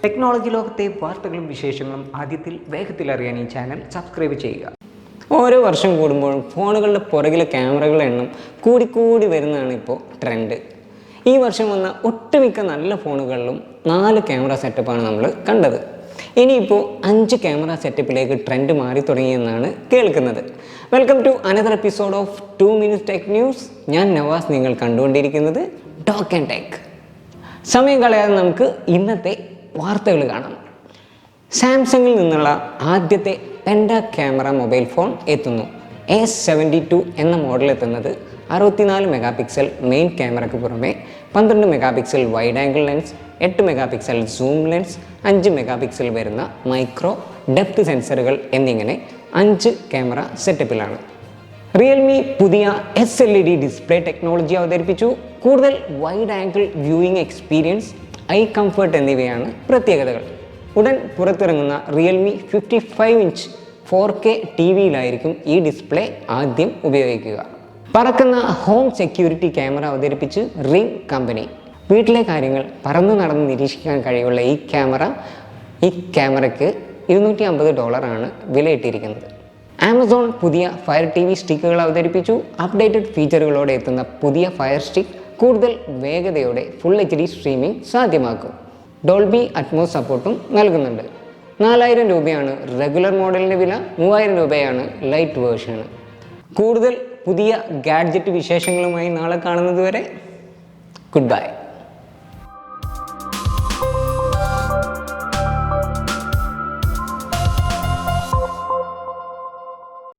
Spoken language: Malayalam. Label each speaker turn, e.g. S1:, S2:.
S1: ടെക്നോളജി ലോകത്തെ വാർത്തകളും വിശേഷങ്ങളും ആദ്യത്തിൽ വേഗത്തിൽ അറിയാൻ ഈ ചാനൽ സബ്സ്ക്രൈബ് ചെയ്യുക.
S2: ഓരോ വർഷം കൂടുമ്പോഴും ഫോണുകളുടെ പുറകിലെ ക്യാമറകളുടെ എണ്ണം കൂടിക്കൂടി വരുന്നതാണ് ഇപ്പോൾ ട്രെൻഡ്. ഈ വർഷം വന്ന ഒട്ടുമിക്ക നല്ല ഫോണുകളിലും 4 ക്യാമറ സെറ്റപ്പാണ് നമ്മൾ കണ്ടത്. ഇനിയിപ്പോൾ 5 ക്യാമറ സെറ്റപ്പിലേക്ക് ട്രെൻഡ് മാറി തുടങ്ങിയെന്നാണ് കേൾക്കുന്നത്. Welcome to another episode of 2 Minutes Tech News. ഞാൻ നവാസ്, നിങ്ങൾ കണ്ടുകൊണ്ടിരിക്കുന്നത് ടോക്ക് ആൻഡ് ടെക്. സമയം കളയാതെ നമുക്ക് ഇന്നത്തെ വാർത്തകൾ കാണാം. സാംസങ്ങിൽ നിന്നുള്ള ആദ്യത്തെ പെൻഡാ ക്യാമറ മൊബൈൽ ഫോൺ എത്തുന്നു. A72 എന്ന മോഡൽ എത്തുന്നത് 64 മെഗാ പിക്സൽ മെയിൻ ക്യാമറയ്ക്ക് പുറമെ 12 mega pixel wide angle lens, 8 mega pixel zoom lens, 5 mega pixel വരുന്ന മൈക്രോ ഡെപ്ത് സെൻസറുകൾ എന്നിങ്ങനെ 5 ക്യാമറ സെറ്റപ്പിലാണ്. റിയൽമി പുതിയ SLED ഡിസ്പ്ലേ ടെക്നോളജി അവതരിപ്പിച്ചു. കൂടുതൽ wide angle viewing experience, I comfort എന്നിവയാണ് പ്രത്യേകതകൾ. ഉടൻ പുറത്തിറങ്ങുന്ന റിയൽമി 55 ഇഞ്ച് 4K TV-യിലായിരിക്കും ഈ ഡിസ്പ്ലേ ആദ്യം ഉപയോഗിക്കുക. പറക്കുന്ന ഹോം സെക്യൂരിറ്റി ക്യാമറ അവതരിപ്പിച്ച് റിംഗ് കമ്പനി. വീട്ടിലെ കാര്യങ്ങൾ പറന്ന് നടന്ന് നിരീക്ഷിക്കാൻ കഴിവുള്ള ഈ ക്യാമറയ്ക്ക് $250 വിലയിട്ടിരിക്കുന്നത്. ആമസോൺ പുതിയ ഫയർ TV സ്റ്റിക്കുകൾ അവതരിപ്പിച്ചു. അപ്ഡേറ്റഡ് ഫീച്ചറുകളോടെ എത്തുന്ന പുതിയ ഫയർ സ്റ്റിക്ക് കൂടുതൽ വേഗതയോടെ ഫുൾ HD സ്ട്രീമിംഗ് സാധ്യമാക്കും. ഡോൾബി അറ്റ്മോസ് സപ്പോർട്ടും നൽകുന്നുണ്ട്. 4000 രൂപയാണ് റെഗുലർ മോഡലിൻ്റെ വില, 3000 രൂപയാണ് ലൈറ്റ് വേർഷന്. കൂടുതൽ പുതിയ ഗാഡ്ജറ്റ് വിശേഷങ്ങളുമായി നാളെ കാണുന്നത് വരെ ഗുഡ് ബൈ.